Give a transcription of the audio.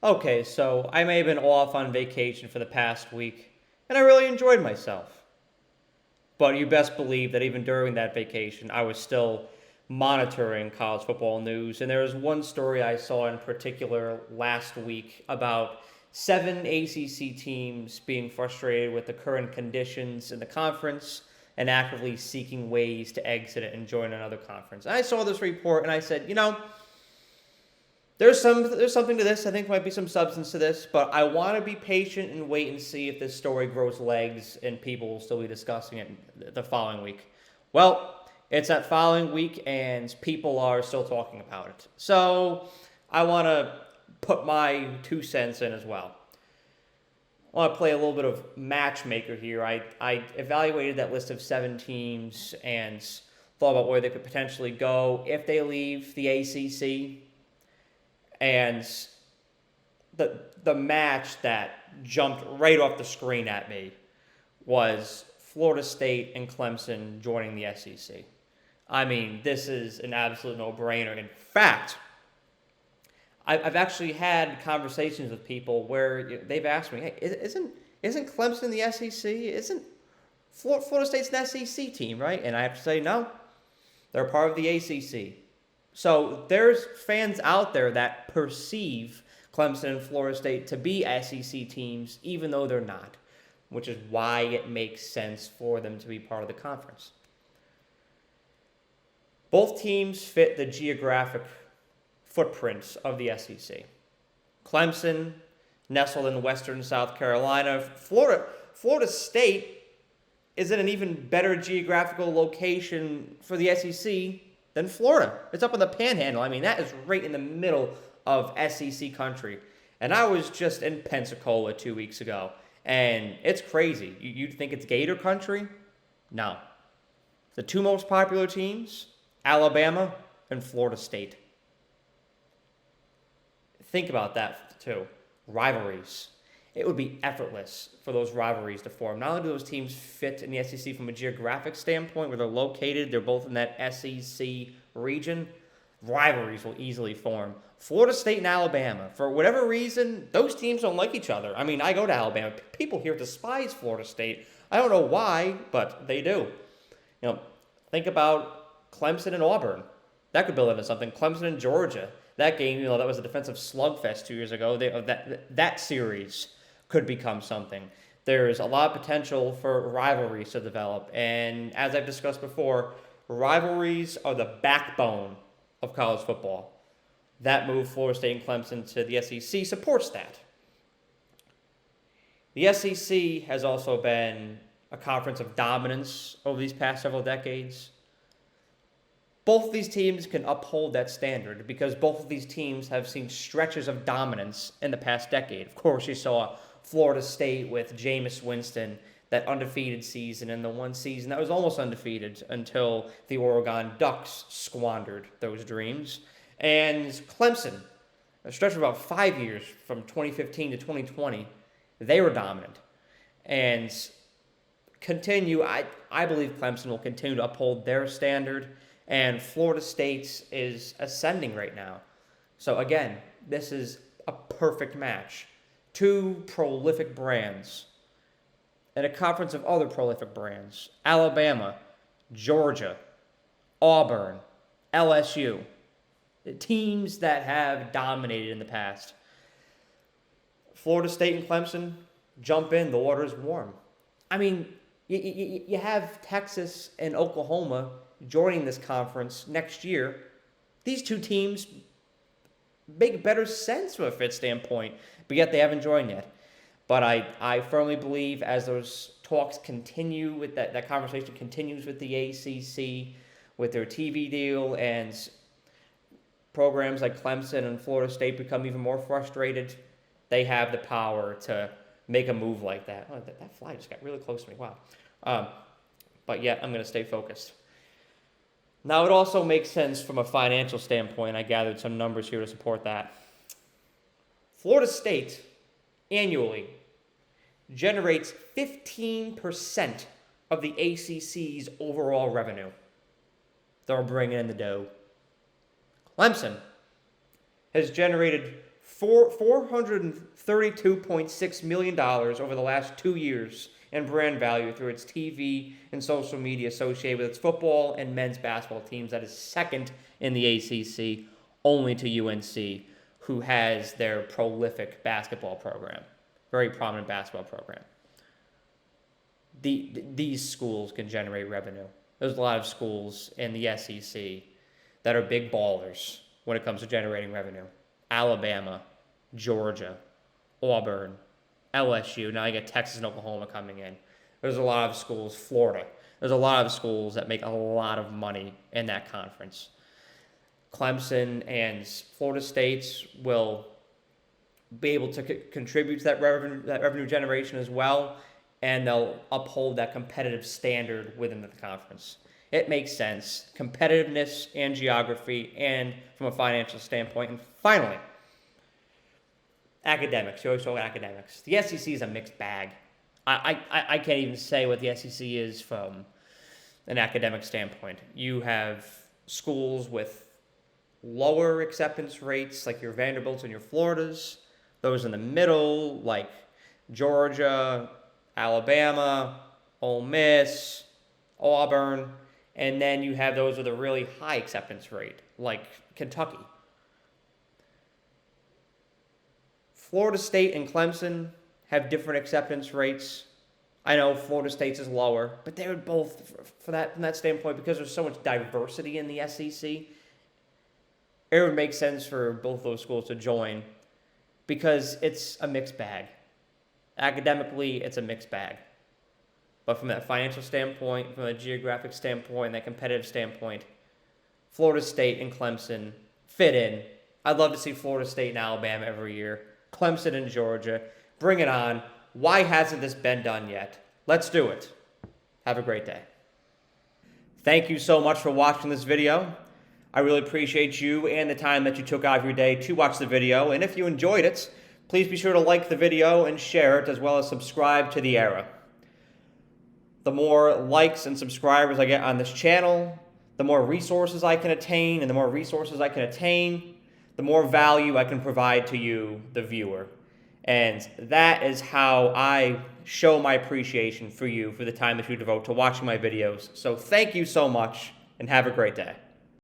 Okay, so I may have been off on vacation for the past week, and I really enjoyed myself. But you best believe that even during that vacation, I was still monitoring college football news. And there was one story I saw in particular last week about seven ACC teams being frustrated with the current conditions in the conference and actively seeking ways to exit it and join another conference. And I saw this report and I said, there's something to this. I think there might be some substance to this, but I want to be patient and wait and see if this story grows legs and people will still be discussing it the following week. Well, it's that following week and people are still talking about it. So I want to put my 2 cents in as well. I want to play a little bit of matchmaker here. I evaluated that list of seven teams and thought about where they could potentially go if they leave the ACC. And the match that jumped right off the screen at me was Florida State and Clemson joining the SEC. I mean, this is an absolute no-brainer. In fact, I've actually had conversations with people where they've asked me, "Hey, isn't Clemson the SEC? Isn't Florida State's an SEC team, right?" And I have to say, no, they're part of the ACC. So there's fans out there that perceive Clemson and Florida State to be SEC teams, even though they're not, which is why it makes sense for them to be part of the conference. Both teams fit the geographic footprints of the SEC. Clemson, nestled in western South Carolina. Florida State is in an even better geographical location for the SEC than Florida. It's up in the Panhandle. I mean, that is right in the middle of SEC country. And I was just in Pensacola 2 weeks ago, and it's crazy. You'd think it's Gator country? No. The two most popular teams, Alabama and Florida State. Think about that, too. Rivalries. It would be effortless for those rivalries to form. Not only do those teams fit in the SEC from a geographic standpoint, where they're located, they're both in that SEC region, rivalries will easily form. Florida State and Alabama, for whatever reason, those teams don't like each other. I mean, I go to Alabama. People here despise Florida State. I don't know why, but they do. Think about Clemson and Auburn. That could build into something. Clemson and Georgia. That game, that was a defensive slugfest 2 years ago. That series could become something. There's a lot of potential for rivalries to develop. And as I've discussed before, rivalries are the backbone of college football. That move, Florida State and Clemson to the SEC, supports that. The SEC has also been a conference of dominance over these past several decades. Both of these teams can uphold that standard because both of these teams have seen stretches of dominance in the past decade. Of course, you saw Florida State with Jameis Winston, that undefeated season, and the one season that was almost undefeated until the Oregon Ducks squandered those dreams. And Clemson, a stretch of about 5 years from 2015 to 2020, they were dominant. And I believe Clemson will continue to uphold their standard. And Florida State is ascending right now. So again, this is a perfect match. Two prolific brands and a conference of other prolific brands. Alabama, Georgia, Auburn, LSU. The teams that have dominated in the past. Florida State and Clemson, jump in, the water's warm. I mean, you have Texas and Oklahoma joining this conference next year. These two teams make better sense from a fit standpoint, but yet they haven't joined yet. But I firmly believe as those talks continue, with that conversation continues with the ACC, with their TV deal, and programs like Clemson and Florida State become even more frustrated, they have the power to make a move like that. Oh, that fly just got really close to me. Wow. But yet I'm going to stay focused. Now, it also makes sense from a financial standpoint. I gathered some numbers here to support that. Florida State annually generates 15% of the ACC's overall revenue. They're bringing in the dough. Clemson has generated $432.6 million over the last 2 years in brand value through its TV and social media associated with its football and men's basketball teams. That is second in the ACC, only to UNC, who has their prolific basketball program, very prominent basketball program. These schools can generate revenue. There's a lot of schools in the SEC that are big ballers when it comes to generating revenue. Alabama, Georgia, Auburn, LSU. Now you get Texas and Oklahoma coming in. There's a lot of schools, Florida. There's a lot of schools that make a lot of money in that conference. Clemson and Florida State will be able to contribute to that revenue generation as well, and they'll uphold that competitive standard within the conference. It makes sense. Competitiveness and geography and from a financial standpoint. And finally, academics. You always talk about academics. The SEC is a mixed bag. I can't even say what the SEC is from an academic standpoint. You have schools with lower acceptance rates, like your Vanderbilts and your Floridas. Those in the middle, like Georgia, Alabama, Ole Miss, Auburn. And then you have those with a really high acceptance rate, like Kentucky. Florida State and Clemson have different acceptance rates. I know Florida State's is lower, but they're both, from that standpoint, because there's so much diversity in the SEC, it would make sense for both those schools to join because it's a mixed bag. Academically, it's a mixed bag. But from that financial standpoint, from a geographic standpoint, that competitive standpoint, Florida State and Clemson fit in. I'd love to see Florida State and Alabama every year. Clemson and Georgia. Bring it on. Why hasn't this been done yet? Let's do it. Have a great day. Thank you so much for watching this video. I really appreciate you and the time that you took out of your day to watch the video. And if you enjoyed it, please be sure to like the video and share it, as well as subscribe to The Era. The more likes and subscribers I get on this channel, the more resources I can attain, and the more resources I can attain, the more value I can provide to you, the viewer. And that is how I show my appreciation for you for the time that you devote to watching my videos. So thank you so much, and have a great day.